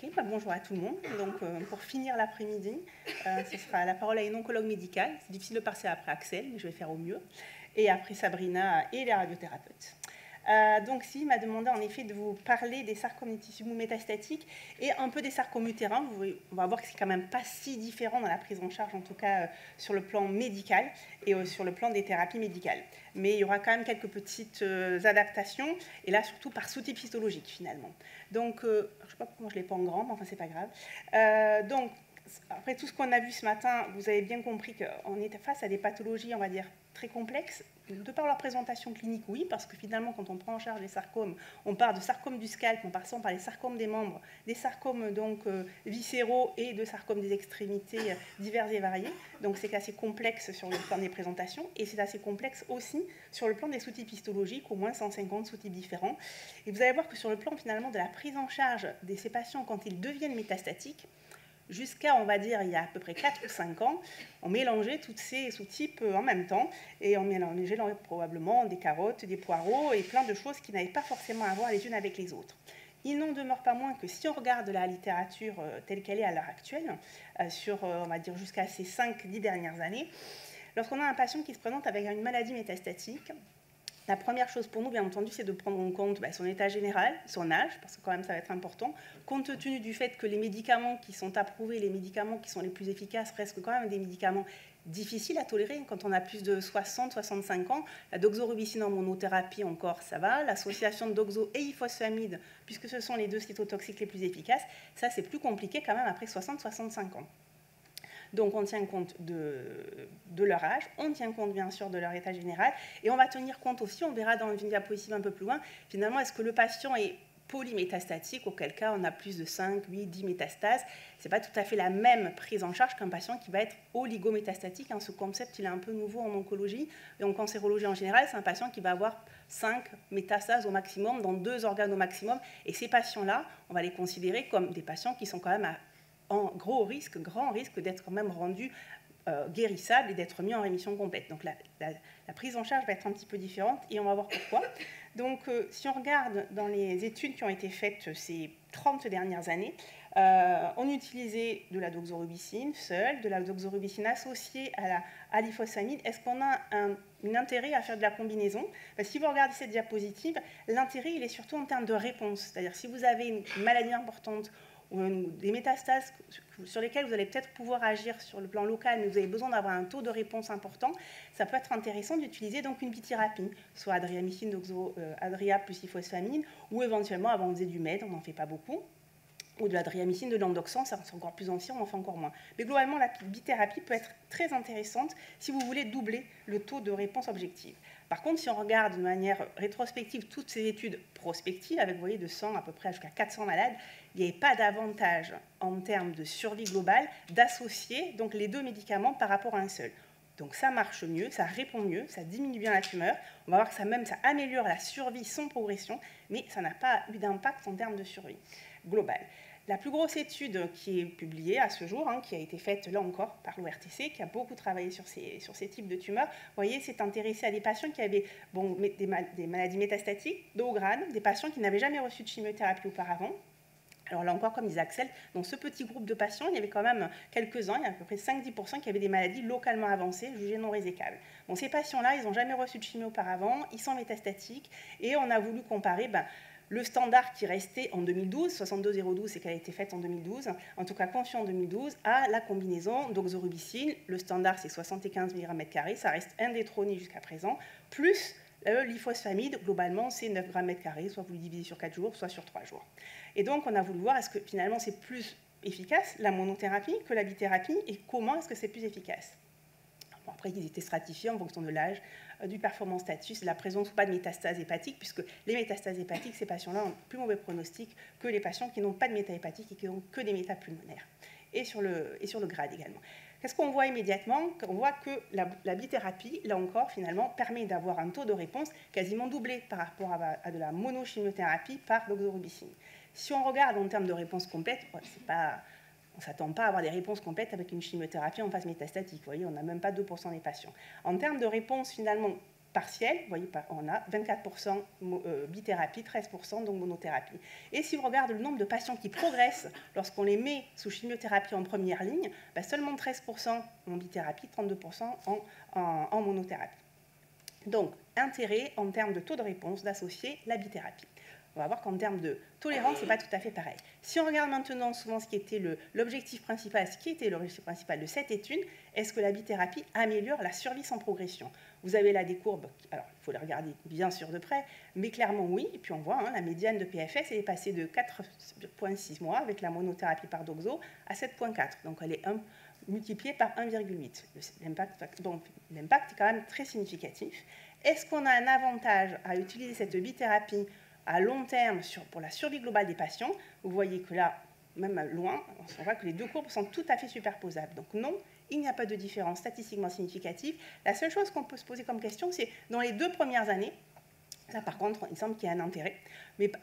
Ok, bonjour à tout le monde. Donc, pour finir l'après-midi, ce sera la parole à une oncologue médicale. C'est difficile de passer après Axel, mais je vais faire au mieux. Et après Sabrina et les radiothérapeutes. Donc, si m'a demandé en effet de vous parler des sarcomes des tissus mous métastatiques et un peu des sarcomes utérins. On va voir que c'est quand même pas si différent dans la prise en charge, en tout cas sur le plan médical et sur le plan des thérapies médicales. Mais il y aura quand même quelques petites adaptations, et là surtout par sous-type histologique finalement. Donc, je ne sais pas pourquoi je ne l'ai pas en grand, mais enfin c'est pas grave. Donc, après tout ce qu'on a vu ce matin, vous avez bien compris qu'on est face à des pathologies, on va dire, très complexes. De par leur présentation clinique, oui, parce que finalement, quand on prend en charge les sarcomes, on part de sarcomes du scalp, en passant par les sarcomes des membres, des sarcomes donc viscéraux et de sarcomes des extrémités divers et variés. Donc c'est assez complexe sur le plan des présentations, et c'est assez complexe aussi sur le plan des sous-types histologiques, au moins 150 sous-types différents. Et vous allez voir que sur le plan finalement de la prise en charge de ces patients quand ils deviennent métastatiques, jusqu'à, on va dire, il y a à peu près 4 ou 5 ans, on mélangeait tous ces sous-types en même temps, et on mélangeait probablement des carottes, des poireaux, et plein de choses qui n'avaient pas forcément à voir les unes avec les autres. Il n'en demeure pas moins que si on regarde la littérature telle qu'elle est à l'heure actuelle, sur, on va dire, jusqu'à ces 5-10 dernières années, lorsqu'on a un patient qui se présente avec une maladie métastatique, la première chose pour nous, bien entendu, c'est de prendre en compte son état général, son âge, parce que quand même ça va être important, compte tenu du fait que les médicaments qui sont approuvés, les médicaments qui sont les plus efficaces, restent quand même des médicaments difficiles à tolérer. Quand on a plus de 60-65 ans, la doxorubicine en monothérapie encore, ça va. L'association de doxo et ifosfamide, puisque ce sont les deux cytotoxiques les plus efficaces, ça c'est plus compliqué quand même après 60-65 ans. Donc on tient compte de leur âge, on tient compte bien sûr de leur état général, et on va tenir compte aussi, on verra dans une diapositive un peu plus loin, finalement est-ce que le patient est polymétastatique, auquel cas on a plus de 5, 8, 10 métastases. Ce n'est pas tout à fait la même prise en charge qu'un patient qui va être oligométastatique. Ce concept il est un peu nouveau en oncologie et en cancérologie en général. C'est un patient qui va avoir 5 métastases au maximum, dans 2 organes au maximum. Et ces patients-là, on va les considérer comme des patients qui sont quand même en grand risque d'être quand même rendus guérissables et d'être mis en rémission complète. Donc la prise en charge va être un petit peu différente et on va voir pourquoi. Donc si on regarde dans les études qui ont été faites ces 30 dernières années, on utilisait de la doxorubicine seule, de la doxorubicine associée à l'ifosfamide. Est-ce qu'on a un intérêt à faire de la combinaison? Si vous regardez cette diapositive, l'intérêt il est surtout en termes de réponse. C'est-à-dire si vous avez une maladie importante ou des métastases sur lesquelles vous allez peut-être pouvoir agir sur le plan local, mais vous avez besoin d'avoir un taux de réponse important, ça peut être intéressant d'utiliser donc une bithérapie, soit adriamycine, adria plus ifosfamine, ou éventuellement, avant on faisait du MED, on n'en fait pas beaucoup, ou de l'adriamycine, de l'endoxan, ça c'est encore plus ancien, on en fait encore moins. Mais globalement, la bithérapie peut être très intéressante si vous voulez doubler le taux de réponse objective. Par contre, si on regarde de manière rétrospective toutes ces études prospectives, avec, vous voyez, de 100 à peu près jusqu'à 400 malades, il n'y avait pas d'avantage en termes de survie globale d'associer donc les deux médicaments par rapport à un seul. Donc ça marche mieux, ça répond mieux, ça diminue bien la tumeur. On va voir que ça améliore la survie sans progression, mais ça n'a pas eu d'impact en termes de survie globale. La plus grosse étude qui est publiée à ce jour, qui a été faite là encore par l'ORTC, qui a beaucoup travaillé sur ces types de tumeurs, vous voyez, s'est intéressée à des patients qui avaient des maladies métastatiques de haut grade, des patients qui n'avaient jamais reçu de chimiothérapie auparavant. Alors là encore, comme disait Axel, dans ce petit groupe de patients, il y avait quand même quelques-uns, il y a à peu près 5-10% qui avaient des maladies localement avancées, jugées non résécables. Bon, ces patients-là, ils n'ont jamais reçu de chimio auparavant, ils sont métastatiques, et on a voulu comparer le standard qui restait en 2012, 62,012, c'est qu'elle a été faite en 2012, en tout cas conçue en 2012, à la combinaison doxorubicine. Le standard, c'est 75 mg/m², ça reste indétrôné jusqu'à présent, plus l'ifosfamide, globalement, c'est 9 g/m², soit vous le divisez sur 4 jours, soit sur 3 jours. Et donc, on a voulu voir, est-ce que finalement, c'est plus efficace, la monothérapie, que la bithérapie, et comment est-ce que c'est plus efficace? Bon, après, ils étaient stratifiés en fonction de l'âge, du performance status, de la présence ou pas de métastases hépatiques, puisque les métastases hépatiques, ces patients-là ont plus mauvais pronostic que les patients qui n'ont pas de métahépatique et qui n'ont que des métapulmonaires, et sur le grade également. Qu'est-ce qu'on voit immédiatement? On voit que la bithérapie, là encore, finalement, permet d'avoir un taux de réponse quasiment doublé par rapport à de la monochimiothérapie par doxorubicine. Si on regarde en termes de réponse complète, on ne s'attend pas à avoir des réponses complètes avec une chimiothérapie en phase métastatique. Vous voyez, on n'a même pas 2% des patients. En termes de réponse, finalement, partielle, vous voyez, on a 24% bithérapie, 13% donc monothérapie. Et si on regarde le nombre de patients qui progressent lorsqu'on les met sous chimiothérapie en première ligne, bah seulement 13% en bithérapie, 32% en monothérapie. Donc, intérêt en termes de taux de réponse d'associer la bithérapie. On va voir qu'en termes de tolérance, ce n'est pas tout à fait pareil. Si on regarde maintenant souvent ce qui était l'objectif principal, de cette étude, est-ce que la bithérapie améliore la survie sans progression? Vous avez là des courbes, alors il faut les regarder bien sûr de près, mais clairement oui, et puis on voit, hein, la médiane de PFS, elle est passée de 4,6 mois avec la monothérapie par doxo à 7,4, donc elle est multipliée par 1,8. L'impact est quand même très significatif. Est-ce qu'on a un avantage à utiliser cette bithérapie à long terme pour la survie globale des patients? Vous voyez que là, même loin, on voit que les deux courbes sont tout à fait superposables. Donc non, il n'y a pas de différence statistiquement significative. La seule chose qu'on peut se poser comme question, c'est dans les 2 premières années, là par contre, il semble qu'il y a un intérêt.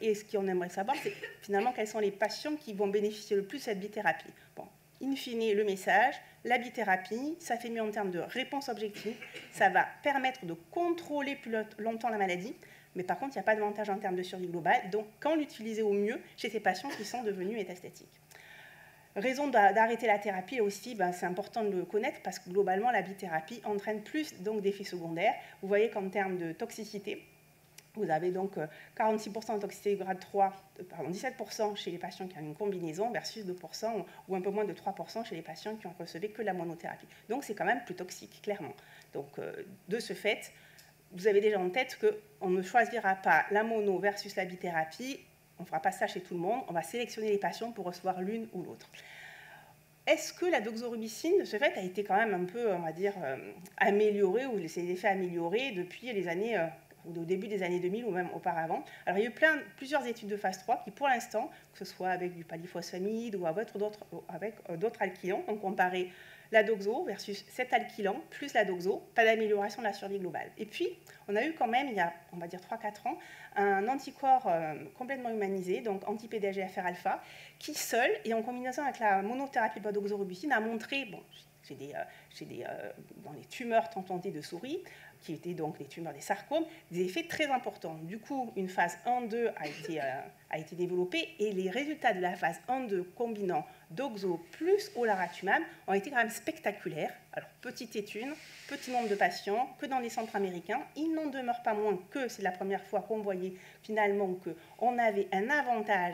Et ce qu'on aimerait savoir, c'est finalement quels sont les patients qui vont bénéficier le plus de cette bithérapie. Bon, in fine, le message, la bithérapie, ça fait mieux en termes de réponse objective, ça va permettre de contrôler plus longtemps la maladie, mais par contre, il n'y a pas d'avantage en termes de survie globale, donc quand l'utiliser au mieux chez ces patients qui sont devenus métastatiques. Raison d'arrêter la thérapie aussi, ben, c'est important de le connaître parce que globalement, la bithérapie entraîne plus d'effets secondaires. Vous voyez qu'en termes de toxicité, vous avez donc 46% de toxicité grade 3, 17% chez les patients qui ont une combinaison versus 2% ou un peu moins de 3% chez les patients qui ont reçu que la monothérapie. Donc c'est quand même plus toxique, clairement. Donc de ce fait, vous avez déjà en tête qu'on ne choisira pas la mono versus la bithérapie, on ne fera pas ça chez tout le monde, on va sélectionner les patients pour recevoir l'une ou l'autre. Est-ce que la doxorubicine, de ce fait, a été quand même un peu, on va dire, améliorée, ou ses effets améliorés depuis les années, au début des années 2000 ou même auparavant? Alors il y a eu plusieurs études de phase 3 qui, pour l'instant, que ce soit avec du palifosfamide ou avec d'autres alkylants, ont comparé la doxo versus cet alkylant plus la doxo, pas d'amélioration de la survie globale. Et puis, on a eu quand même, il y a, on va dire 3-4 ans, un anticorps complètement humanisé, donc anti-PDGFR-alpha, qui seul, et en combinaison avec la monothérapie par doxorubicine, a montré, bon, dans les tumeurs tentées de souris, qui étaient donc les tumeurs des sarcomes, des effets très importants. Du coup, une phase 1-2 a été développée et les résultats de la phase 1-2 combinant doxo plus olaratumab ont été quand même spectaculaires. Alors, petite étude, petit nombre de patients, que dans les centres américains. Il n'en demeure pas moins que c'est la première fois qu'on voyait finalement qu'on avait un avantage,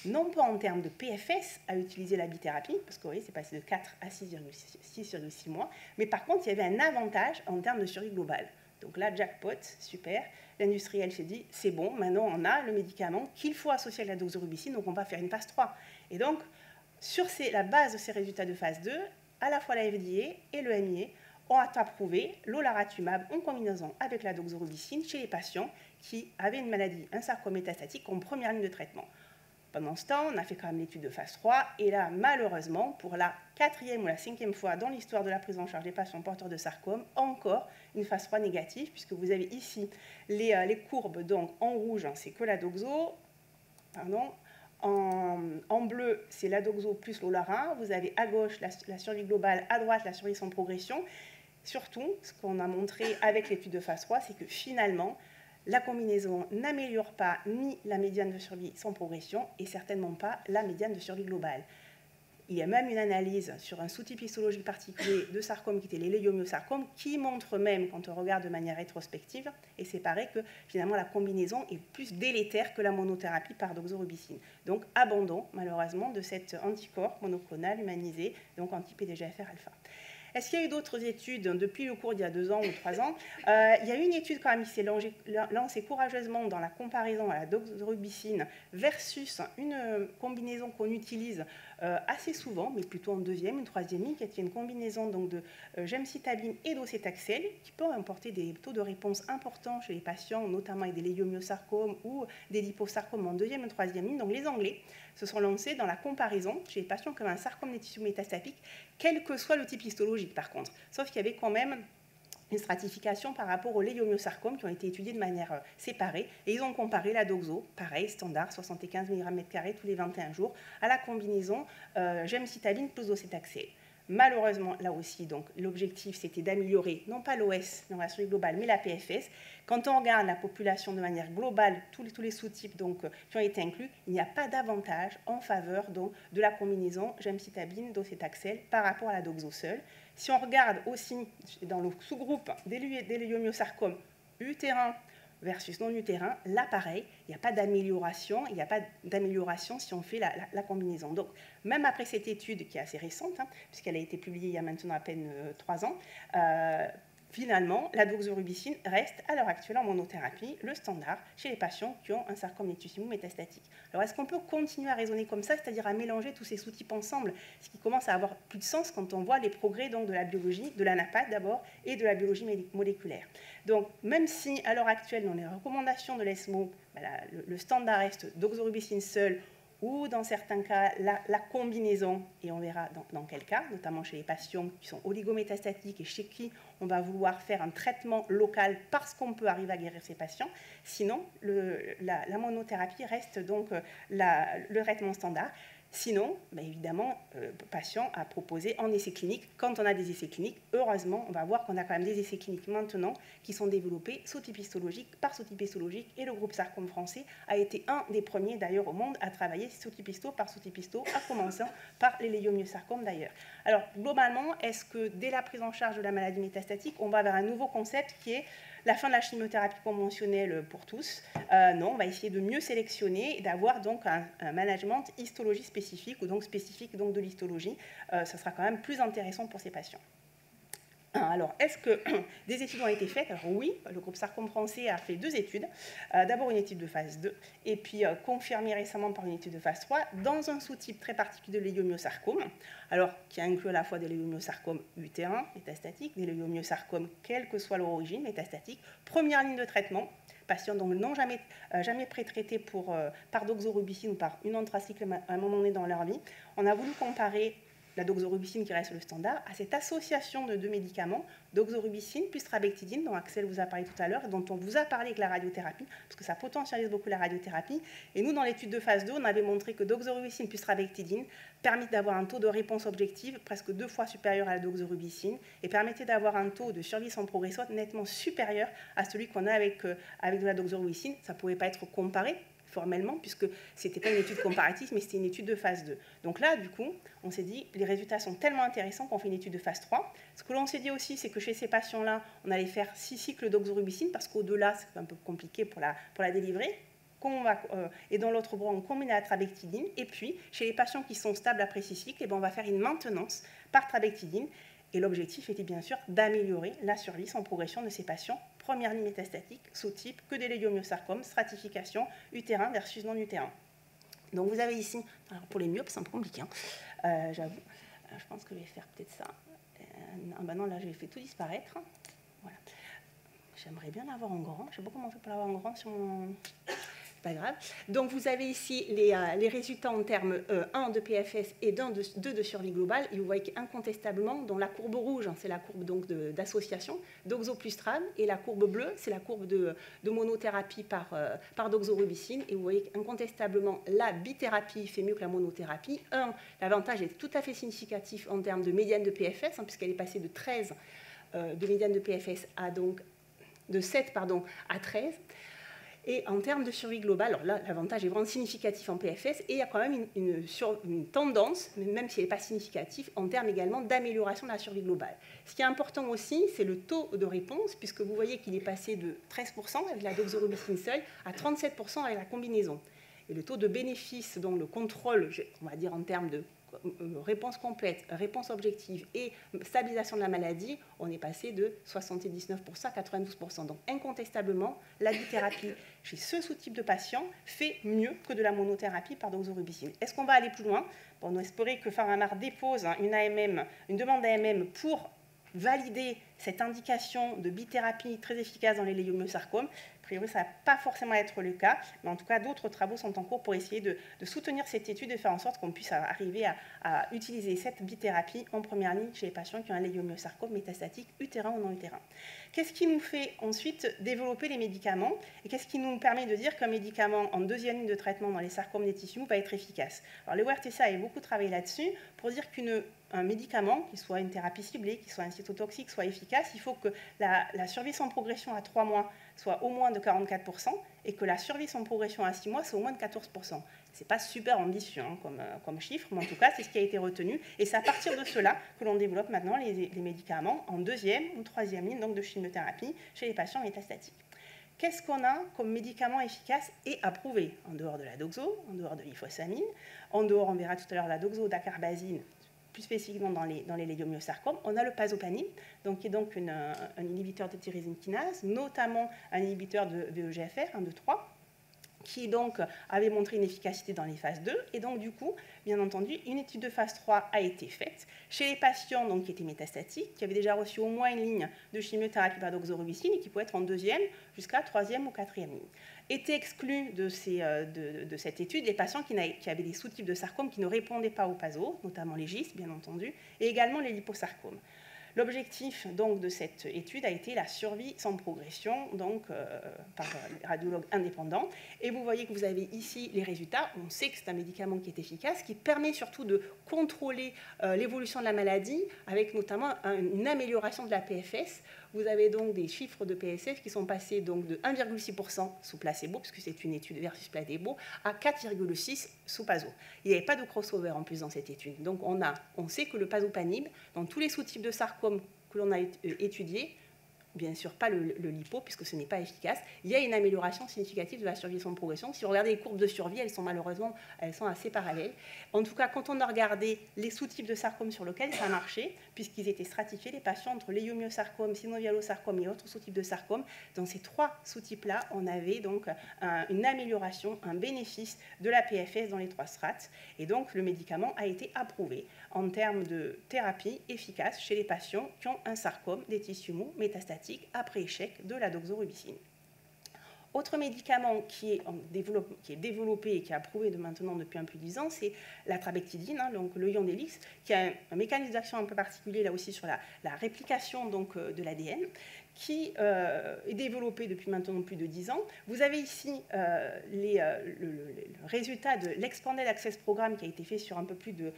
non pas en termes de PFS à utiliser la bithérapie, parce que vous voyez, c'est passé de 4 à 6,6 mois, mais par contre, il y avait un avantage en termes de survie globale. Donc là, jackpot, super. L'industriel s'est dit, c'est bon, maintenant on a le médicament qu'il faut associer à la doxorubicine, donc on va faire une phase 3. Et donc, sur la base de ces résultats de phase 2, à la fois la FDA et le MIA ont approuvé l'olaratumab en combinaison avec la doxorubicine chez les patients qui avaient une maladie, un sarcome métastatique en première ligne de traitement. Pendant ce temps, on a fait quand même l'étude de phase 3, et là, malheureusement, pour la 4e ou la 5e fois dans l'histoire de la prise en charge des patients porteurs de sarcome, encore une phase 3 négative, puisque vous avez ici les courbes, donc en rouge, c'est que la doxo, pardon, en bleu, c'est la doxo plus l'olarin, vous avez à gauche la survie globale, à droite la survie sans progression. Surtout, ce qu'on a montré avec l'étude de phase 3, c'est que finalement, la combinaison n'améliore pas ni la médiane de survie sans progression et certainement pas la médiane de survie globale. Il y a même une analyse sur un sous-type histologique particulier de sarcome qui était les léiomyosarcomes qui montre même, quand on regarde de manière rétrospective et séparée, que finalement la combinaison est plus délétère que la monothérapie par doxorubicine. Donc abandon malheureusement de cet anticorps monoclonal humanisé, donc anti-PDGFR-alpha. Est-ce qu'il y a eu d'autres études depuis le cours d'il y a 2 ans ou 3 ans? Il y a eu une étude quand même qui s'est lancée courageusement dans la comparaison à la doxorubicine versus une combinaison qu'on utilise assez souvent, mais plutôt en 2e, une 3e ligne, qui est une combinaison donc, de gemcitabine et docétaxel, qui peut apporter des taux de réponse importants chez les patients, notamment avec des léiomyosarcomes ou des liposarcomes en 2e et 3e ligne. Donc les Anglais se sont lancés dans la comparaison chez les patients qui ont un sarcome des tissus métastatiques, quel que soit le type histologique par contre. Sauf qu'il y avait quand même une stratification par rapport aux léiomyosarcomes qui ont été étudiés de manière séparée. Et ils ont comparé la doxo, pareil, standard, 75 mg/m² tous les 21 jours, à la combinaison gemcitabine plus docétaxel. Malheureusement, là aussi, l'objectif, c'était d'améliorer, non pas l'OS, non la survie globale, mais la PFS. Quand on regarde la population de manière globale, tous les sous-types qui ont été inclus, il n'y a pas d'avantage en faveur de la combinaison gemcitabine, docetaxel par rapport à la doxo seule. Si on regarde aussi dans le sous-groupe des leiomyosarcomes utérin versus non utérin, là pareil, il n'y a pas d'amélioration, si on fait la combinaison. Donc même après cette étude qui est assez récente, puisqu'elle a été publiée il y a maintenant à peine 3 ans, finalement, la doxorubicine reste à l'heure actuelle en monothérapie le standard chez les patients qui ont un sarcome nituissimo métastatique. Alors est-ce qu'on peut continuer à raisonner comme ça, c'est-à-dire à mélanger tous ces sous-types ensemble, ce qui commence à avoir plus de sens quand on voit les progrès de la biologie, de la NAPAD d'abord, et de la biologie moléculaire. Donc même si à l'heure actuelle, dans les recommandations de l'ESMO, le standard reste doxorubicine seule, ou dans certains cas, la combinaison, et on verra dans quel cas, notamment chez les patients qui sont oligométastatiques et chez qui on va vouloir faire un traitement local parce qu'on peut arriver à guérir ces patients. Sinon, la monothérapie reste donc le traitement standard. Sinon, évidemment, patient à proposer en essai clinique. Quand on a des essais cliniques, heureusement, on va voir qu'on a quand même des essais cliniques maintenant qui sont développés sous-type histologique par sous-type histologique. Et le groupe Sarcome français a été un des premiers d'ailleurs au monde à travailler sous-type histo par sous-type histo, à commencer par les leiomyosarcomes d'ailleurs. Alors, globalement, est-ce que dès la prise en charge de la maladie métastatique, on va vers un nouveau concept qui est la fin de la chimiothérapie conventionnelle pour tous? Non, on va essayer de mieux sélectionner et d'avoir donc un management histologie spécifique ou donc spécifique donc de l'histologie. Ça sera quand même plus intéressant pour ces patients. Alors, est-ce que des études ont été faites? Alors oui, le groupe Sarcome français a fait 2 études. D'abord une étude de phase 2, et puis confirmée récemment par une étude de phase 3, dans un sous-type très particulier de leiomyosarcome, alors qui inclut à la fois des leiomyosarcomes utérins, métastatiques, des leiomyosarcomes, quelle que soit leur origine, métastatique. Première ligne de traitement, patients donc n'ont jamais pré-traités par doxorubicine ou par une anthracycle à un moment donné dans leur vie. On a voulu comparer la doxorubicine qui reste le standard, à cette association de 2 médicaments, doxorubicine plus trabectidine, dont Axel vous a parlé tout à l'heure, et dont on vous a parlé avec la radiothérapie, parce que ça potentialise beaucoup la radiothérapie. Et nous, dans l'étude de phase 2, on avait montré que doxorubicine plus trabectidine permet d'avoir un taux de réponse objective presque 2 fois supérieur à la doxorubicine, et permettait d'avoir un taux de survie sans progression nettement supérieur à celui qu'on a avec de la doxorubicine. Ça ne pouvait pas être comparé formellement, puisque ce n'était pas une étude comparative, mais c'était une étude de phase 2. Donc là, du coup, on s'est dit, les résultats sont tellement intéressants qu'on fait une étude de phase 3. Ce que l'on s'est dit aussi, c'est que chez ces patients-là, on allait faire 6 cycles doxorubicine, parce qu'au-delà, c'est un peu compliqué pour la délivrer. Et dans l'autre bras, on combine la trabectidine. Et puis, chez les patients qui sont stables après 6 cycles, on va faire une maintenance par trabectidine. Et l'objectif était bien sûr d'améliorer la survie sans progression de ces patients, première ligne métastatique, sous-type, que des leiomyosarcomes, stratification, utérin versus non-utérin. Donc vous avez ici, alors pour les myopes, c'est un peu compliqué, j'avoue, je pense que je vais faire peut-être ça. Non, là, je vais faire tout disparaître. Voilà. J'aimerais bien l'avoir en grand, je ne sais pas comment on fait pour l'avoir en grand sur mon... Pas grave. Donc vous avez ici les résultats en termes 1 de PFS et 2 de survie globale. Et vous voyez qu'incontestablement, dans la courbe rouge, c'est la courbe d'association, doxo plus trab, et la courbe bleue, c'est la courbe de monothérapie par doxorubicine. Et vous voyez qu'incontestablement, la bithérapie fait mieux que la monothérapie. L'avantage est tout à fait significatif en termes de médiane de PFS, puisqu'elle est passée de 13 de médiane de PFS de 7 à 13. Et en termes de survie globale, alors là, l'avantage est vraiment significatif en PFS, et il y a quand même une tendance, même si elle n'est pas significative, en termes également d'amélioration de la survie globale. Ce qui est important aussi, c'est le taux de réponse, puisque vous voyez qu'il est passé de 13% avec la doxorubicine seule à 37% avec la combinaison. Et le taux de bénéfice, donc le contrôle, on va dire en termes de réponse complète, réponse objective et stabilisation de la maladie, on est passé de 79% à 92%. Donc incontestablement, la bithérapie chez ce sous-type de patients fait mieux que de la monothérapie par doxorubicine. Est-ce qu'on va aller plus loin? On espérait que Pharmamar dépose une demande d'AMM pour valider cette indication de bithérapie très efficace dans les leiomyosarcomes. A priori, ça ne va pas forcément être le cas, mais en tout cas, d'autres travaux sont en cours pour essayer de soutenir cette étude et faire en sorte qu'on puisse arriver à utiliser cette bithérapie en première ligne chez les patients qui ont un leiomyosarcome métastatique utérin ou non utérin. Qu'est-ce qui nous fait ensuite développer les médicaments et qu'est-ce qui nous permet de dire qu'un médicament en deuxième ligne de traitement dans les sarcomes nituissimo va être efficace? Alors, le WRTC a beaucoup travaillé là-dessus pour dire qu'une un médicament, qui soit une thérapie ciblée, qui soit un cytotoxique, soit efficace, il faut que la survie sans progression à 3 mois soit au moins de 44% et que la survie sans progression à 6 mois soit au moins de 14%. Ce n'est pas super ambitieux hein, comme chiffre, mais en tout cas, c'est ce qui a été retenu. Et c'est à partir de cela que l'on développe maintenant les médicaments en deuxième ou troisième ligne donc de chimiothérapie chez les patients métastatiques. Qu'est-ce qu'on a comme médicament efficace et approuvé en dehors de la doxo, en dehors de l'ifosamine, en dehors, on verra tout à l'heure, la doxodacarbazine, plus spécifiquement dans les légumiosarcomes, on a le pazopanib, donc, qui est donc un inhibiteur de tyrosine kinase, notamment un inhibiteur de VEGFR, 1, 2, 3, qui donc avait montré une efficacité dans les phases 2. Et donc, du coup, bien entendu, une étude de phase 3 a été faite chez les patients donc, qui étaient métastatiques, qui avaient déjà reçu au moins une ligne de chimiothérapie par doxorubicine et qui pouvaient être en deuxième jusqu'à troisième ou quatrième ligne. Étaient exclus de cette étude les patients qui avaient des sous-types de sarcomes qui ne répondaient pas au PASO, notamment les GIST, bien entendu, et également les liposarcomes. L'objectif donc de cette étude a été la survie sans progression donc, par radiologue indépendant. Et vous voyez que vous avez ici les résultats. On sait que c'est un médicament qui est efficace, qui permet surtout de contrôler l'évolution de la maladie, avec notamment une amélioration de la PFS. Vous avez donc des chiffres de PSF qui sont passés donc de 1,6% sous placebo, puisque c'est une étude versus placebo, à 4,6% sous PASO. Il n'y avait pas de crossover en plus dans cette étude. Donc on sait que le pazopanib, dans tous les sous-types de sarcome que l'on a étudiés, bien sûr pas le lipo, puisque ce n'est pas efficace, il y a une amélioration significative de la survie sans progression. Si on regarde les courbes de survie, elles sont assez parallèles. En tout cas, quand on a regardé les sous-types de sarcome sur lesquels ça a marché, puisqu'ils étaient stratifiés, les patients entre légumiosarcome, synovialosarcome et autres sous-types de sarcome, dans ces trois sous-types-là, on avait donc une amélioration, un bénéfice de la PFS dans les trois strates. Et donc, le médicament a été approuvé en termes de thérapie efficace chez les patients qui ont un sarcome des tissus mous métastatiques après échec de la doxorubicine. Autre médicament qui est développé et qui est approuvé maintenant depuis un peu de 10 ans, c'est la trabectidine, hein, donc le ion d'Helix, qui a un mécanisme d'action un peu particulier là aussi sur la réplication donc, de l'ADN, qui est développé depuis maintenant plus de 10 ans. Vous avez ici le résultat de l'Expanded Access Programme qui a été fait sur un peu plus de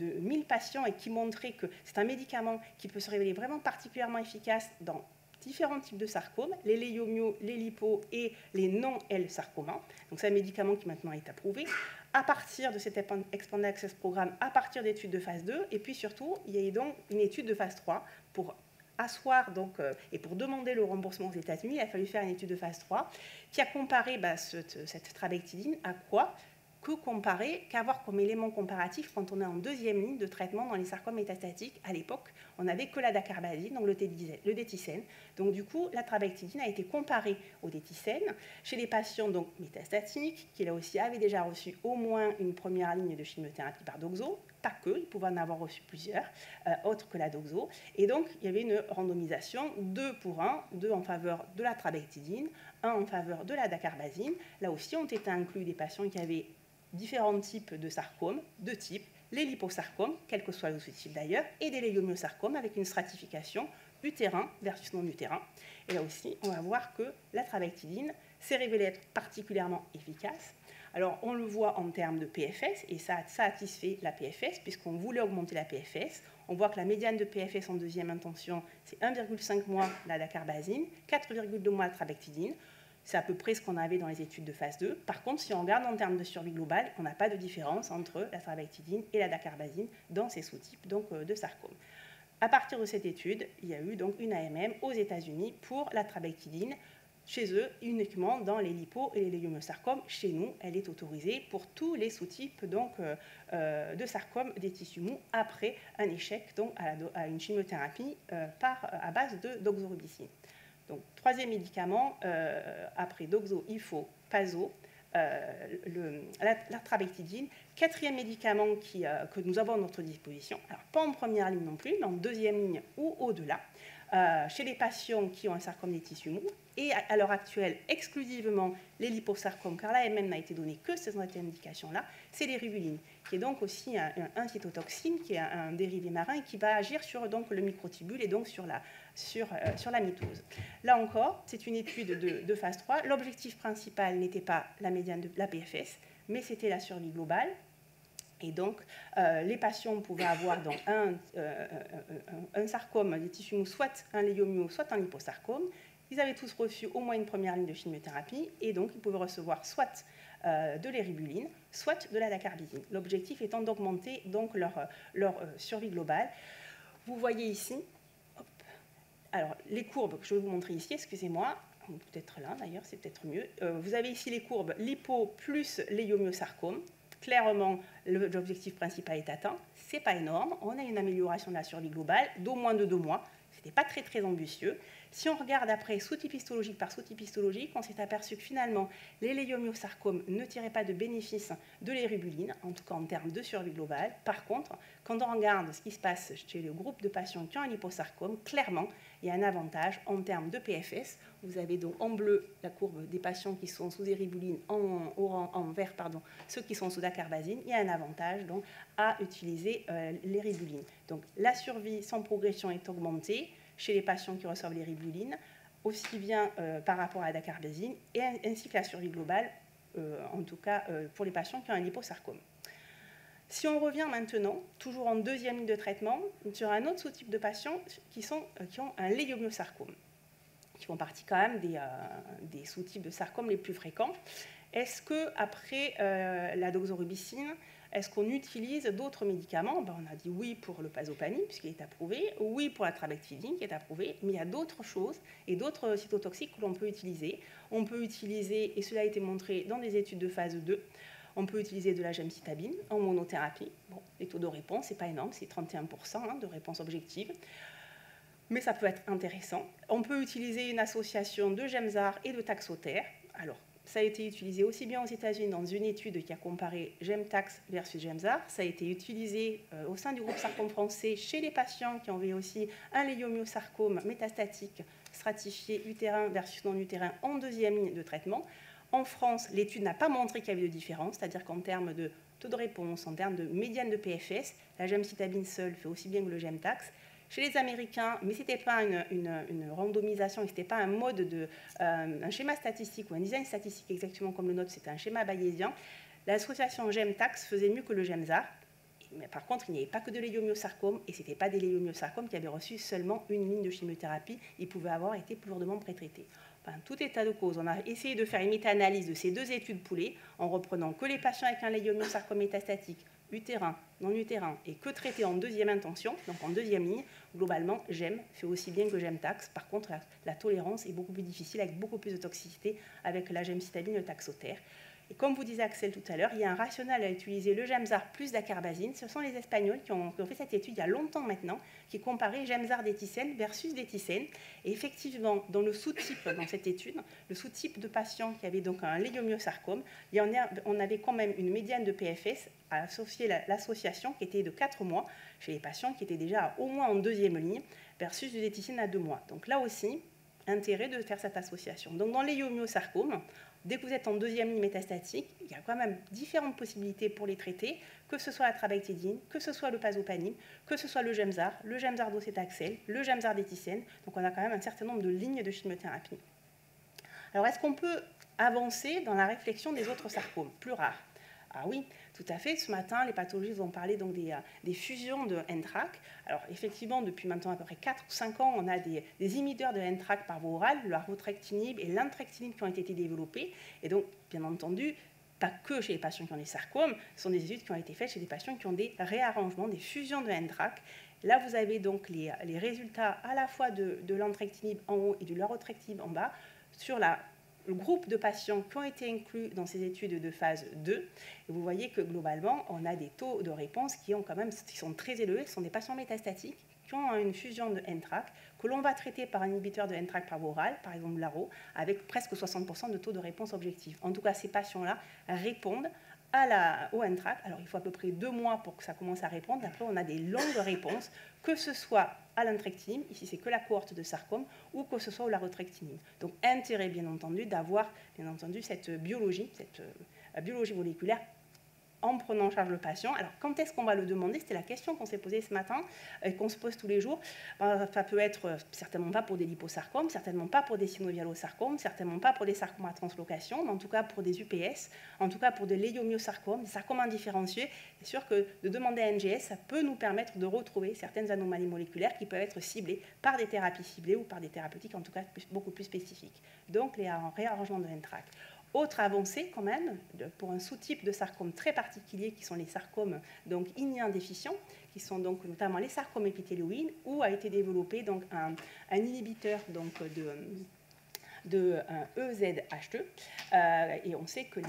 1000 patients et qui montrait que c'est un médicament qui peut se révéler vraiment particulièrement efficace dans différents types de sarcomes, les léiomyos, les lipos et les non-L-sarcomas. Donc c'est un médicament qui maintenant est approuvé à partir de cet Expanded Access Programme, à partir d'études de phase 2, et puis surtout, il y a donc une étude de phase 3 pour asseoir donc, et pour demander le remboursement aux États-Unis. Il a fallu faire une étude de phase 3 qui a comparé cette trabectidine à quoi ? Que comparer, qu'avoir comme élément comparatif quand on est en deuxième ligne de traitement dans les sarcomes métastatiques. À l'époque, on n'avait que la dacarbazine, donc le déticène. Donc du coup, la trabectidine a été comparée au déticène chez les patients donc, métastatiques, qui là aussi avaient déjà reçu au moins une première ligne de chimiothérapie par doxo, pas que, ils pouvaient en avoir reçu plusieurs, autres que la doxo. Et donc, il y avait une randomisation 2 pour 1, 2 en faveur de la trabectidine, 1 en faveur de la dacarbazine. Là aussi, ont été inclus des patients qui avaient différents types de sarcomes, de type les liposarcomes, quel que soit le sous-type d'ailleurs, et des légumiosarcomes avec une stratification utérin versus non utérin. Et là aussi, on va voir que la trabectidine s'est révélée être particulièrement efficace. Alors, on le voit en termes de PFS, et ça a satisfait la PFS, puisqu'on voulait augmenter la PFS. On voit que la médiane de PFS en deuxième intention, c'est 1,5 mois la dacarbazine, 4,2 mois la trabectidine. C'est à peu près ce qu'on avait dans les études de phase 2. Par contre, si on regarde en termes de survie globale, on n'a pas de différence entre la trabectidine et la dacarbazine dans ces sous-types donc, de sarcome. À partir de cette étude, il y a eu donc une AMM aux États-Unis pour la trabectidine. Chez eux, uniquement dans les lipos et les légumiosarcomes. Chez nous, elle est autorisée pour tous les sous-types donc, de sarcome des tissus mous après un échec donc, à une chimiothérapie à base de doxorubicine. Donc, troisième médicament, après doxo, ifo, paso, la trabectidine. Quatrième médicament que nous avons à notre disposition, alors pas en première ligne non plus, mais en deuxième ligne ou au-delà, chez les patients qui ont un sarcome des tissus mous, et à l'heure actuelle exclusivement les liposarcomes, car l'AMM n'a été donnée que cette indication-là, c'est l'éribulline, qui est donc aussi un cytotoxine, qui est un dérivé marin et qui va agir sur donc, le microtubule et donc sur la mitose. Là encore, c'est une étude de phase 3. L'objectif principal n'était pas la médiane de la PFS, mais c'était la survie globale. Et donc, les patients pouvaient avoir donc un sarcome des tissus mous, soit un léiomyome, soit un liposarcome. Ils avaient tous reçu au moins une première ligne de chimiothérapie, et donc ils pouvaient recevoir soit de l'éribuline, soit de la dacarbazine. L'objectif étant d'augmenter donc leur survie globale. Vous voyez ici, hop, alors les courbes que je vais vous montrer ici, excusez-moi, peut-être là d'ailleurs, c'est peut-être mieux. Vous avez ici les courbes lipo plus léiomyosarcome. Clairement, l'objectif principal est atteint. Ce n'est pas énorme. On a une amélioration de la survie globale d'au moins de 2 mois. Ce n'était pas très, très ambitieux. Si on regarde après sous-type histologique par sous-type histologique, on s'est aperçu que finalement, les léiomyosarcomes ne tiraient pas de bénéfice de l'éribuline, en tout cas en termes de survie globale. Par contre, quand on regarde ce qui se passe chez le groupe de patients qui ont un liposarcome, clairement, il y a un avantage en termes de PFS. Vous avez donc en bleu la courbe des patients qui sont sous éribuline, en vert, pardon, ceux qui sont sous dacarbazine. Il y a un avantage donc, à utiliser l'éribuline. Donc la survie sans progression est augmentée chez les patients qui reçoivent l'éribuline, aussi bien par rapport à la dacarbazine, ainsi que la survie globale, en tout cas pour les patients qui ont un liposarcome. Si on revient maintenant, toujours en deuxième ligne de traitement, sur un autre sous-type de patients qui ont un léiomyosarcome, qui font partie quand même des sous-types de sarcome les plus fréquents. Est-ce qu'après la doxorubicine, est-ce qu'on utilise d'autres médicaments? On a dit oui pour le pasopamine, puisqu'il est approuvé, oui pour la trabectedine, qui est approuvé, mais il y a d'autres choses et d'autres cytotoxiques que l'on peut utiliser. On peut utiliser, et cela a été montré dans des études de phase 2, on peut utiliser de la gemcitabine en monothérapie. Bon, les taux de réponse, ce n'est pas énorme, c'est 31% de réponse objective, mais ça peut être intéressant. On peut utiliser une association de Gemzar et de Taxotere. Alors, ça a été utilisé aussi bien aux États-Unis dans une étude qui a comparé Gemtax versus Gemzar. Ça a été utilisé au sein du groupe sarcome français chez les patients qui avaient aussi un léiomyosarcome métastatique stratifié utérin versus non utérin en deuxième ligne de traitement. En France, l'étude n'a pas montré qu'il y avait de différence, c'est-à-dire qu'en termes de taux de réponse, en termes de médiane de PFS, la gemcitabine seule fait aussi bien que le Gemtax. Chez les Américains, mais ce n'était pas une randomisation, ce n'était pas un mode un schéma statistique ou un design statistique exactement comme le nôtre, c'était un schéma bayésien. L'association Gemtax faisait mieux que le Gemzar, mais par contre, il n'y avait pas que de léiomyosarcome, et ce n'était pas des léiomyosarcomes qui avaient reçu seulement une ligne de chimiothérapie, ils pouvaient avoir été plus lourdement pré-traités. Enfin, tout état de cause, on a essayé de faire une méta-analyse de ces 2 études poulées en reprenant que les patients avec un léiomyosarcome métastatique, utérin, non utérin, et que traités en deuxième intention, donc en deuxième ligne. Globalement, GEM fait aussi bien que Gemtax. Par contre, la tolérance est beaucoup plus difficile, avec beaucoup plus de toxicité avec la gemcitabine et le Taxotere. Et comme vous disait Axel tout à l'heure, il y a un rationnel à utiliser le Gemzar plus dacarbazine. Ce sont les Espagnols qui ont fait cette étude il y a longtemps maintenant, qui comparaient Gemzar d'éthicène versus d'éthicène. Et effectivement, dans le sous-type, dans cette étude, le sous-type de patients qui avaient donc un léiomyosarcome, on avait quand même une médiane de PFS à associer l'association qui était de 4 mois chez les patients qui étaient déjà au moins en deuxième ligne versus du d'éthicène à 2 mois. Donc là aussi, intérêt de faire cette association. Donc dans les léiomyosarcomes, dès que vous êtes en deuxième ligne métastatique, il y a quand même différentes possibilités pour les traiter, que ce soit la trabectedine, que ce soit le pasopamine, que ce soit le Gemzar docetaxel, le Gemzar d'éthicène. Donc on a quand même un certain nombre de lignes de chimiothérapie. Alors est-ce qu'on peut avancer dans la réflexion des autres sarcomes plus rares? Ah oui, tout à fait. Ce matin, les pathologistes vont parler donc des fusions de NTRK. Alors, effectivement, depuis maintenant à peu près 4 ou 5 ans, on a des inhibiteurs de NTRK par voie orale, la rotrectinib et l'entrectinib qui ont été développés. Et donc, bien entendu, pas que chez les patients qui ont des sarcomes, ce sont des études qui ont été faites chez des patients qui ont des réarrangements, des fusions de NTRK. Là, vous avez donc les résultats à la fois de l'entrectinib en haut et du larotrectinib en bas sur le groupe de patients qui ont été inclus dans ces études de phase 2. Et vous voyez que globalement, on a des taux de réponse qui sont très élevés. Ce sont des patients métastatiques qui ont une fusion de NTRK que l'on va traiter par un inhibiteur de NTRK par voie orale, par exemple l'ARO, avec presque 60% de taux de réponse objectif. En tout cas, ces patients-là répondent au NTRK. Alors, il faut à peu près 2 mois pour que ça commence à répondre. Après, on a des longues réponses, que ce soit à l'entrectinib, ici c'est que la cohorte de sarcome, ou que ce soit au larotrectinib. Donc, intérêt, bien entendu, d'avoir, bien entendu, cette biologie moléculaire en prenant en charge le patient. Alors, quand est-ce qu'on va le demander? C'était la question qu'on s'est posée ce matin et qu'on se pose tous les jours. Ça peut être certainement pas pour des liposarcomes, certainement pas pour des synovialosarcomes, certainement pas pour des sarcomes à translocation, mais en tout cas pour des UPS, en tout cas pour des leiomyosarcomes, des sarcomes indifférenciés. C'est sûr que de demander à NGS, ça peut nous permettre de retrouver certaines anomalies moléculaires qui peuvent être ciblées par des thérapies ciblées ou par des thérapeutiques en tout cas beaucoup plus spécifiques. Donc les réarrangements de NTRK. Autre avancée quand même, pour un sous-type de sarcome très particulier qui sont les sarcomes donc iniens déficients, qui sont donc notamment les sarcomes épithélioïdes, où a été développé donc un inhibiteur donc de EZH2. Et on sait que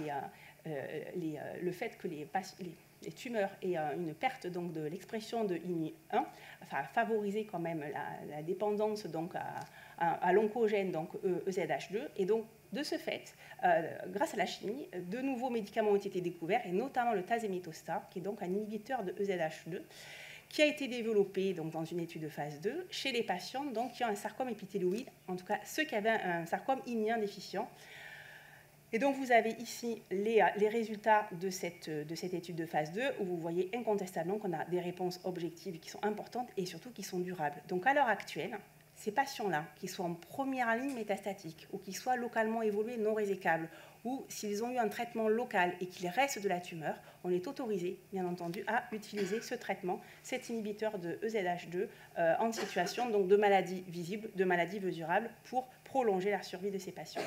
le fait que les tumeurs aient une perte donc, de l'expression de INI1 a favorisé quand même la dépendance donc, à l'oncogène donc EZH2. Et donc, de ce fait, grâce à la chimie, de nouveaux médicaments ont été découverts, et notamment le tazemetostat, qui est donc un inhibiteur de EZH2, qui a été développé donc, dans une étude de phase 2 chez les patients donc, qui ont un sarcome épithélioïde, en tout cas ceux qui avaient un sarcome inien déficient. Et donc vous avez ici les résultats de cette étude de phase 2, où vous voyez incontestablement qu'on a des réponses objectives qui sont importantes et surtout qui sont durables. Donc à l'heure actuelle, ces patients-là, qui soient en première ligne métastatique ou qui soient localement évolués non résécables, ou s'ils ont eu un traitement local et qu'il reste de la tumeur, on est autorisé, bien entendu, à utiliser ce traitement, cet inhibiteur de EZH2 en situation donc, de maladie visible, de maladie mesurable, pour prolonger la survie de ces patients.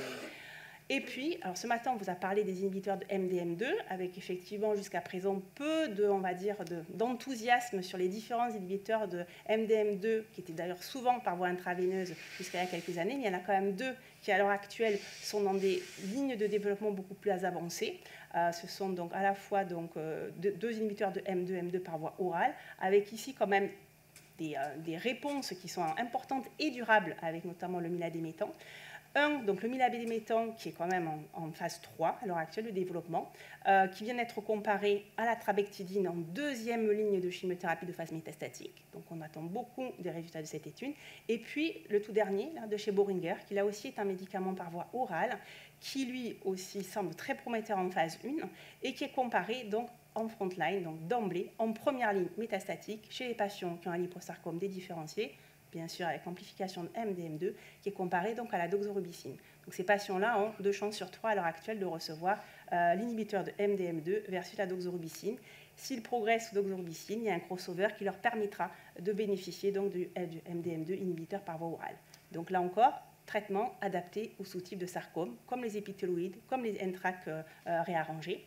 Et puis, alors ce matin, on vous a parlé des inhibiteurs de MDM2, avec effectivement jusqu'à présent peu de, on va dire, d'enthousiasme sur les différents inhibiteurs de MDM2, qui étaient d'ailleurs souvent par voie intraveineuse jusqu'à il y a quelques années, mais il y en a quand même deux qui, à l'heure actuelle, sont dans des lignes de développement beaucoup plus avancées. Ce sont donc à la fois donc, deux inhibiteurs de M2 par voie orale, avec ici quand même des réponses qui sont importantes et durables, avec notamment le miladémétan. Donc le miladémétan qui est quand même en phase 3 à l'heure actuelle de développement, qui vient d'être comparé à la trabectidine en deuxième ligne de chimiothérapie de phase métastatique. Donc on attend beaucoup des résultats de cette étude. Et puis le tout dernier là, de chez Boehringer, qui là aussi est un médicament par voie orale, qui lui aussi semble très prometteur en phase 1 et qui est comparé donc en frontline, donc d'emblée, en première ligne métastatique chez les patients qui ont un liposarcome dédifférencié, bien sûr avec amplification de MDM2, qui est comparée donc à la doxorubicine. Donc ces patients-là ont 2 chances sur 3 à l'heure actuelle de recevoir l'inhibiteur de MDM2 versus la doxorubicine. S'ils progressent sous doxorubicine, il y a un crossover qui leur permettra de bénéficier donc du MDM2 inhibiteur par voie orale. Donc là encore, traitement adapté aux sous-types de sarcome, comme les épithélioïdes, comme les NTRK réarrangés.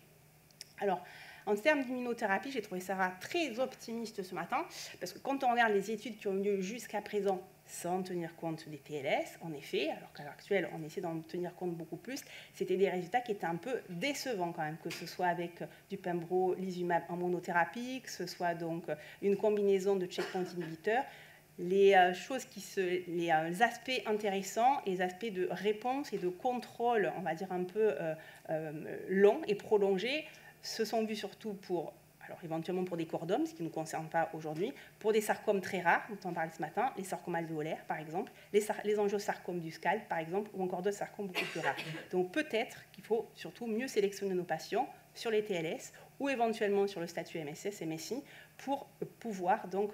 Alors, en termes d'immunothérapie, j'ai trouvé Sarah très optimiste ce matin, parce que quand on regarde les études qui ont eu lieu jusqu'à présent, sans tenir compte des TLS, en effet, alors qu'à l'heure actuelle, on essaie d'en tenir compte beaucoup plus, c'était des résultats qui étaient un peu décevants quand même, que ce soit avec du pembrolizumab en monothérapie, que ce soit donc une combinaison de checkpoint inhibiteurs. Les aspects intéressants, les aspects de réponse et de contrôle, on va dire un peu longs et prolongés, se sont vus surtout pour, alors éventuellement pour des cordomes, ce qui ne nous concerne pas aujourd'hui, pour des sarcomes très rares, dont on parlait ce matin, les sarcomes alvéolaires par exemple, les angiosarcomes du scalp par exemple, ou encore d'autres sarcomes beaucoup plus rares. Donc peut-être qu'il faut surtout mieux sélectionner nos patients sur les TLS ou éventuellement sur le statut MSS, MSI, pour pouvoir donc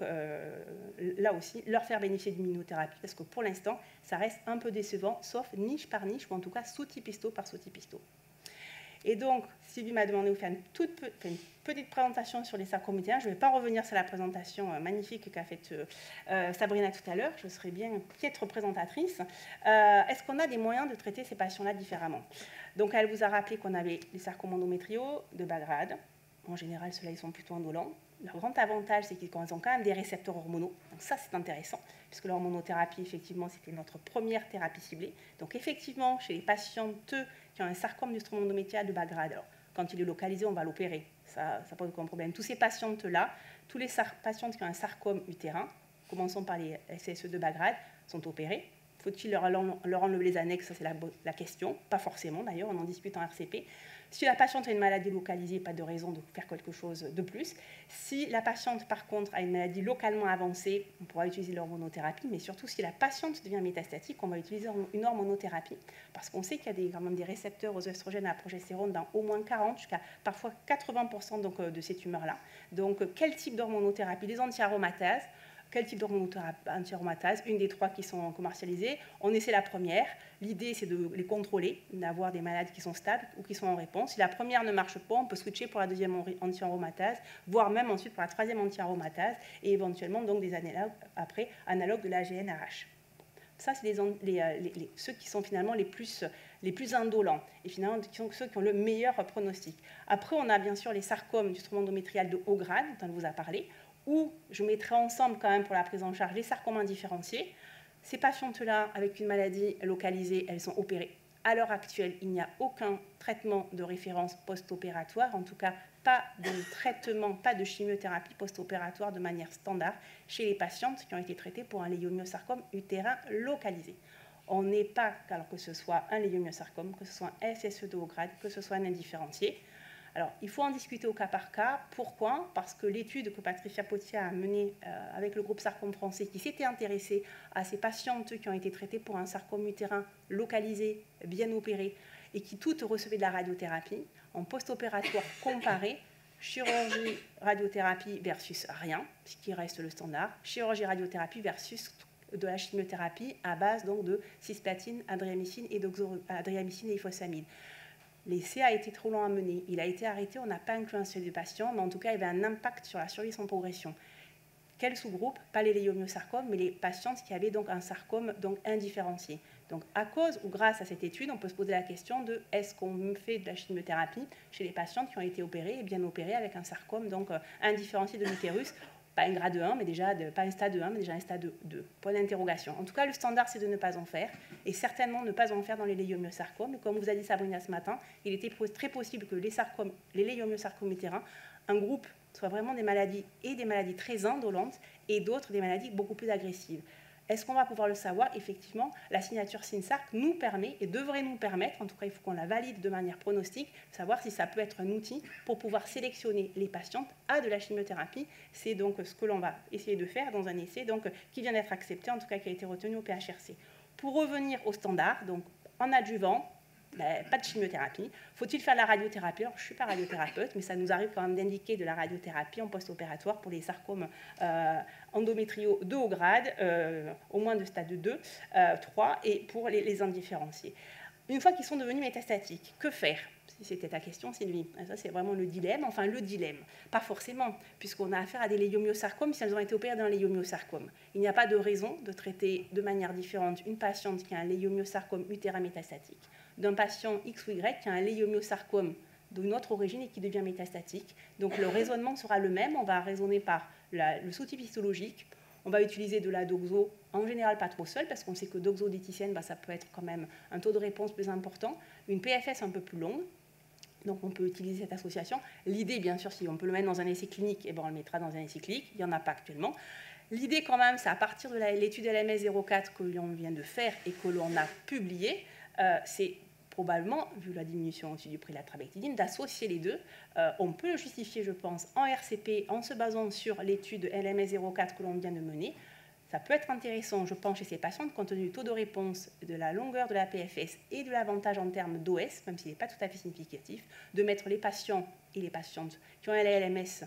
là aussi leur faire bénéficier d'immunothérapie, parce que pour l'instant, ça reste un peu décevant, sauf niche par niche, ou en tout cas sous-type histo par sous-type histo. Et donc, Sylvie m'a demandé de vous faire une petite présentation sur les sarcomes utéins. Je ne vais pas revenir sur la présentation magnifique qu'a faite Sabrina tout à l'heure. Je serai bien piètre présentatrice. Est-ce qu'on a des moyens de traiter ces patients-là différemment? Donc, elle vous a rappelé qu'on avait les sarcomes endométriaux de bas grade. En général, ceux-là, ils sont plutôt indolents. Leur grand avantage, c'est qu'ils ont quand même des récepteurs hormonaux. Donc ça, c'est intéressant, puisque l'hormonothérapie, effectivement, c'était notre première thérapie ciblée. Donc effectivement, chez les patientes qui ont un sarcome du strome endométrial de bas grade, alors, quand il est localisé, on va l'opérer. Ça pose aucun problème. Tous ces patientes-là, tous les patientes qui ont un sarcome utérin, commençons par les SSE de bas grade, sont opérées. faut-il leur enlever les annexes? Ça, c'est la question. Pas forcément, d'ailleurs, on en discute en RCP. Si la patiente a une maladie localisée, pas de raison de faire quelque chose de plus. Si la patiente, par contre, a une maladie localement avancée, on pourra utiliser l'hormonothérapie, mais surtout si la patiente devient métastatique, on va utiliser une hormonothérapie, parce qu'on sait qu'il y a quand même des récepteurs aux oestrogènes et à la progestérone dans au moins 40, jusqu'à parfois 80% donc, de ces tumeurs-là. Donc, quel type d'hormonothérapie? Des anti-aromatases. Quel type d'anti-aromatase? Une des 3 qui sont commercialisées. On essaie la première. L'idée, c'est de les contrôler, d'avoir des malades qui sont stables ou qui sont en réponse. Si la première ne marche pas, on peut switcher pour la deuxième anti-aromatase, voire même ensuite pour la troisième anti-aromatase, et éventuellement donc des années après, analogues de la GnRH. Ça, c'est ceux qui sont finalement les plus indolents et finalement qui sont ceux qui ont le meilleur pronostic. Après, on a bien sûr les sarcomes du trou endométrial de haut grade, dont on vous a parlé, où je mettrai ensemble quand même pour la prise en charge les sarcomes indifférenciés. Ces patientes-là, avec une maladie localisée, elles sont opérées. À l'heure actuelle, il n'y a aucun traitement de référence post-opératoire, en tout cas pas de traitement, pas de chimiothérapie post-opératoire de manière standard chez les patientes qui ont été traitées pour un léiomyosarcome utérin localisé. On n'est pas, alors que ce soit un léiomyosarcome, que ce soit un SSE de haut grade, que ce soit un indifférencié. Alors, il faut en discuter au cas par cas. Pourquoi? Parce que l'étude que Patricia Potier a menée avec le groupe Sarcome français, qui s'était intéressé à ces patientes qui ont été traitées pour un sarcome utérin localisé, bien opéré, et qui toutes recevaient de la radiothérapie, en post-opératoire comparé, chirurgie, radiothérapie versus rien, ce qui reste le standard, chirurgie, radiothérapie versus de la chimiothérapie à base donc de cisplatine, adriamycine et iphosamide. L'essai a été trop long à mener. Il a été arrêté, on n'a pas inclus un seul des patients, mais en tout cas, il y avait un impact sur la survie sans progression. Quel sous-groupe? Pas les léiomyosarcomes, mais les patientes qui avaient donc un sarcome donc indifférencié. Donc, à cause ou grâce à cette étude, on peut se poser la question de est-ce qu'on fait de la chimiothérapie chez les patientes qui ont été opérées et bien opérées avec un sarcome donc indifférencié de l'utérus? Pas un grade 1, mais déjà pas un stade 1, mais déjà un stade 2. Point d'interrogation. En tout cas, le standard, c'est de ne pas en faire, et certainement ne pas en faire dans les léiomyosarcomes. Et comme vous a dit Sabrina ce matin, il était très possible que les léiomyosarcomes utérins, un groupe soit vraiment des maladies très indolentes et d'autres des maladies beaucoup plus agressives. Est-ce qu'on va pouvoir le savoir? Effectivement, la signature SynSarc nous permet et devrait nous permettre, en tout cas il faut qu'on la valide de manière pronostique, de savoir si ça peut être un outil pour pouvoir sélectionner les patientes à de la chimiothérapie. C'est donc ce que l'on va essayer de faire dans un essai donc, qui vient d'être accepté, en tout cas qui a été retenu au PHRC. Pour revenir au standard, donc en adjuvant, pas de chimiothérapie. Faut-il faire de la radiothérapie? Alors, je ne suis pas radiothérapeute, mais ça nous arrive quand même d'indiquer de la radiothérapie en post-opératoire pour les sarcomes endométriaux de haut grade, au moins de stade 2, 3, et pour les indifférenciés. Une fois qu'ils sont devenus métastatiques, que faire? Si c'était ta question, Sylvie. Ça, c'est vraiment le dilemme. Enfin, le dilemme. Pas forcément, puisqu'on a affaire à des léiomyosarcomes si elles ont été opérées d'un léiomyosarcome. Il n'y a pas de raison de traiter de manière différente une patiente qui a un léiomyosarcome utérin métastatique d'un patient X ou Y qui a un léiomyosarcome d'une autre origine et qui devient métastatique. Donc le raisonnement sera le même. On va raisonner par le sous-type histologique. On va utiliser de la doxo, en général pas trop seule, parce qu'on sait que doxodéticienne, ça peut être quand même un taux de réponse plus important. Une PFS un peu plus longue. Donc on peut utiliser cette association. L'idée, bien sûr, si on peut le mettre dans un essai clinique, on le mettra dans un essai clinique. Il n'y en a pas actuellement. L'idée, quand même, c'est à partir de l'étude LMS 04 que l'on vient de faire et que l'on a publiée, c'est probablement, vu la diminution aussi du prix de la trabectidine, d'associer les deux. On peut le justifier, je pense, en RCP, en se basant sur l'étude LMS 04 que l'on vient de mener. Ça peut être intéressant, je pense, chez ces patientes, compte tenu du taux de réponse, de la longueur de la PFS et de l'avantage en termes d'OS, même s'il n'est pas tout à fait significatif, de mettre les patients et les patientes qui ont un LMS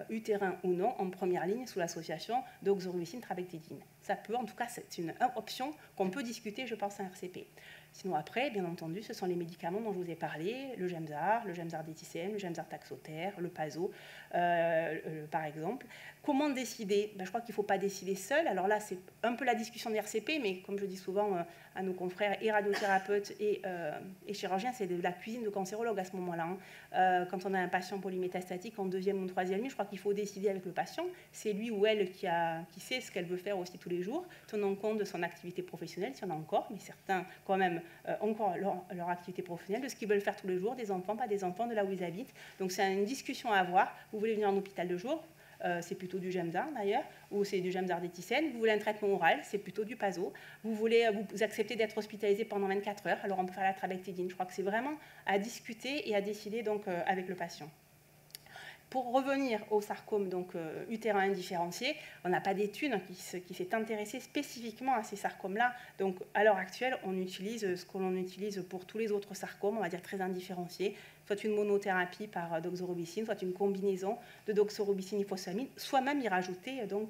utérin ou non en première ligne sous l'association d'oxorubicine-trabectedine. Ça peut, en tout cas, c'est une option qu'on peut discuter, je pense, en RCP. Sinon, après, bien entendu, ce sont les médicaments dont je vous ai parlé, le Gemzar DTCM, le Gemzar Taxotere, le Pazo, par exemple. Comment décider? Je crois qu'il ne faut pas décider seul. Alors là, c'est un peu la discussion des RCP, mais comme je dis souvent à nos confrères et radiothérapeutes et chirurgiens, c'est de la cuisine de cancérologue à ce moment-là. Quand on a un patient polymétastatique en deuxième ou troisième ligne, je crois qu'il faut décider avec le patient. C'est lui ou elle qui sait ce qu'elle veut faire aussi tous les jours, tenant compte de son activité professionnelle, s'il y en a encore, mais certains quand même encore leur activité professionnelle, de ce qu'ils veulent faire tous les jours, des enfants, pas des enfants, de là où ils habitent. Donc c'est une discussion à avoir. Vous voulez venir en hôpital de jour, c'est plutôt du Gemzar d'ailleurs, ou c'est du Gemzar d'éthicène. Vous voulez un traitement oral, c'est plutôt du Paso. Vous acceptez d'être hospitalisé pendant 24 heures, alors on peut faire la trabectédine. Je crois que c'est vraiment à discuter et à décider donc, avec le patient. Pour revenir au sarcome donc, utérin indifférencié, on n'a pas d'étude qui s'est intéressée spécifiquement à ces sarcomes-là. Donc, à l'heure actuelle, on utilise ce que l'on utilise pour tous les autres sarcomes, on va dire très indifférenciés, soit une monothérapie par doxorubicine, soit une combinaison de doxorubicine ifosfamide, soit même y rajouter donc,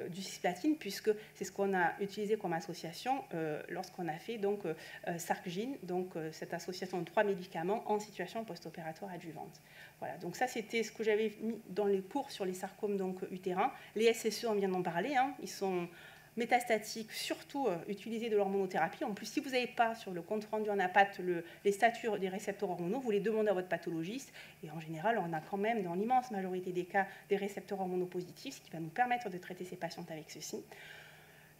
du cisplatine, puisque c'est ce qu'on a utilisé comme association lorsqu'on a fait donc, Sarcgine, donc cette association de 3 médicaments en situation post-opératoire adjuvante. Voilà, donc ça c'était ce que j'avais mis dans les cours sur les sarcomes donc, utérins. Les SSE, on vient d'en parler, hein, ils sont métastatiques, surtout utilisés de l'hormonothérapie. En plus, si vous n'avez pas sur le compte rendu en APAT les statuts des récepteurs hormonaux, vous les demandez à votre pathologiste. Et en général, on a quand même, dans l'immense majorité des cas, des récepteurs hormonaux positifs, ce qui va nous permettre de traiter ces patientes avec ceci.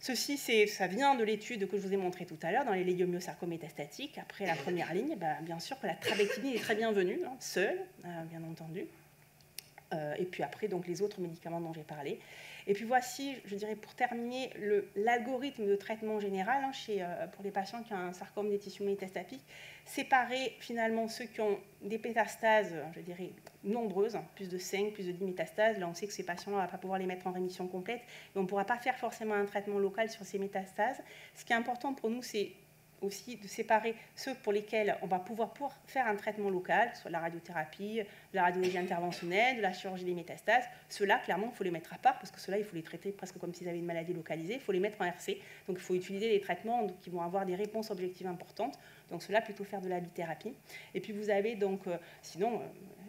Ceci, ça vient de l'étude que je vous ai montrée tout à l'heure dans les légumiosarcomes métastatiques. Après la première ligne, bien sûr que la trabectédine est très bienvenue, hein, seule, bien entendu. Et puis après, donc, les autres médicaments dont j'ai parlé. Et puis voici, je dirais pour terminer, l'algorithme de traitement général hein, pour les patients qui ont un sarcome des tissus métastatiques, séparer finalement ceux qui ont des métastases, je dirais, nombreuses, hein, plus de 5, plus de 10 métastases. Là, on sait que ces patients-là, on ne va pas pouvoir les mettre en rémission complète, et on ne pourra pas faire forcément un traitement local sur ces métastases. Ce qui est important pour nous, c'est aussi de séparer ceux pour lesquels on va pouvoir faire un traitement local, soit de la radiothérapie, de la radiologie interventionnelle, de la chirurgie des métastases. Ceux-là, clairement, il faut les mettre à part, parce que ceux-là, il faut les traiter presque comme s'ils avaient une maladie localisée. Il faut les mettre en RC. Donc, il faut utiliser des traitements qui vont avoir des réponses objectives importantes. Donc, ceux-là, plutôt faire de la bithérapie. Et puis, vous avez donc, sinon,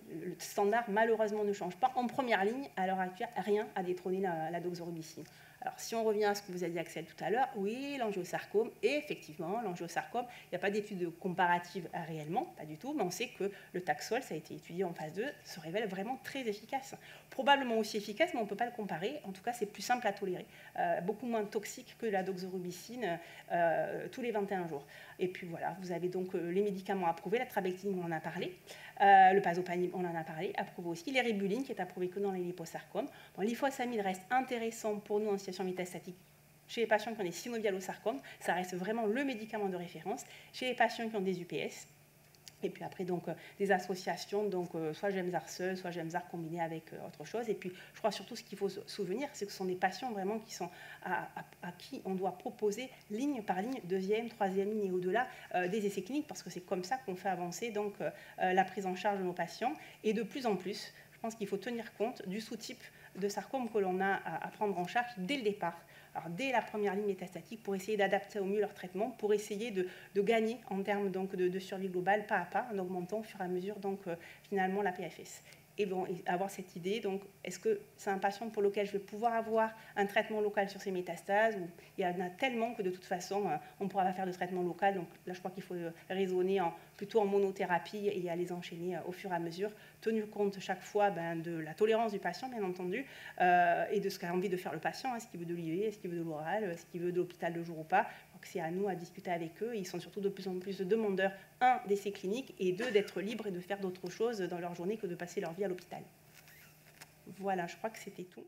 le standard, malheureusement, ne change pas. En première ligne, à l'heure actuelle, rien à détrôner la doxorubicine. Alors, si on revient à ce que vous a dit Axel tout à l'heure, oui, l'angiosarcome, et effectivement, l'angiosarcome, il n'y a pas d'étude comparative réellement, pas du tout, mais on sait que le Taxol, ça a été étudié en phase 2, se révèle vraiment très efficace. Probablement aussi efficace, mais on ne peut pas le comparer. En tout cas, c'est plus simple à tolérer. Beaucoup moins toxique que la doxorubicine tous les 21 jours. Et puis voilà, vous avez donc les médicaments approuvés, la trabectédine, on en a parlé, le pazopanib, on en a parlé, approuvé aussi, l'éribuline, qui est approuvé que dans les liposarcomes. Bon, l'ifosfamide reste intéressant pour nous en situation métastatique. Chez les patients qui ont des synovialosarcomes, ça reste vraiment le médicament de référence. Chez les patients qui ont des UPS, et puis après, donc, des associations, donc, soit Gemzar seul, soit Gemzar combiné avec autre chose. Et puis, je crois surtout ce qu'il faut se souvenir, c'est que ce sont des patients vraiment qui sont à qui on doit proposer ligne par ligne, deuxième, troisième ligne et au-delà des essais cliniques, parce que c'est comme ça qu'on fait avancer donc, la prise en charge de nos patients. Et de plus en plus, je pense qu'il faut tenir compte du sous-type de sarcome que l'on a à prendre en charge dès le départ. Alors, dès la première ligne métastatique, pour essayer d'adapter au mieux leur traitement, pour essayer de gagner en termes donc, de survie globale, pas à pas, en augmentant au fur et à mesure donc, finalement la PFS. Et bon, avoir cette idée, donc, est-ce que c'est un patient pour lequel je vais pouvoir avoir un traitement local sur ces métastases, ou il y en a tellement que de toute façon, on ne pourra pas faire de traitement local. Donc là, je crois qu'il faut raisonner plutôt en monothérapie et à les enchaîner au fur et à mesure, tenu compte chaque fois de la tolérance du patient, bien entendu, et de ce qu'a envie de faire le patient, est-ce qu'il veut de l'IV, est-ce qu'il veut de l'oral, est-ce qu'il veut de l'hôpital de jour ou pas. Donc c'est à nous à discuter avec eux. Ils sont surtout de plus en plus demandeurs, un, d'essais cliniques, et deux, d'être libres et de faire d'autres choses dans leur journée que de passer leur vie à l'hôpital. Voilà, je crois que c'était tout.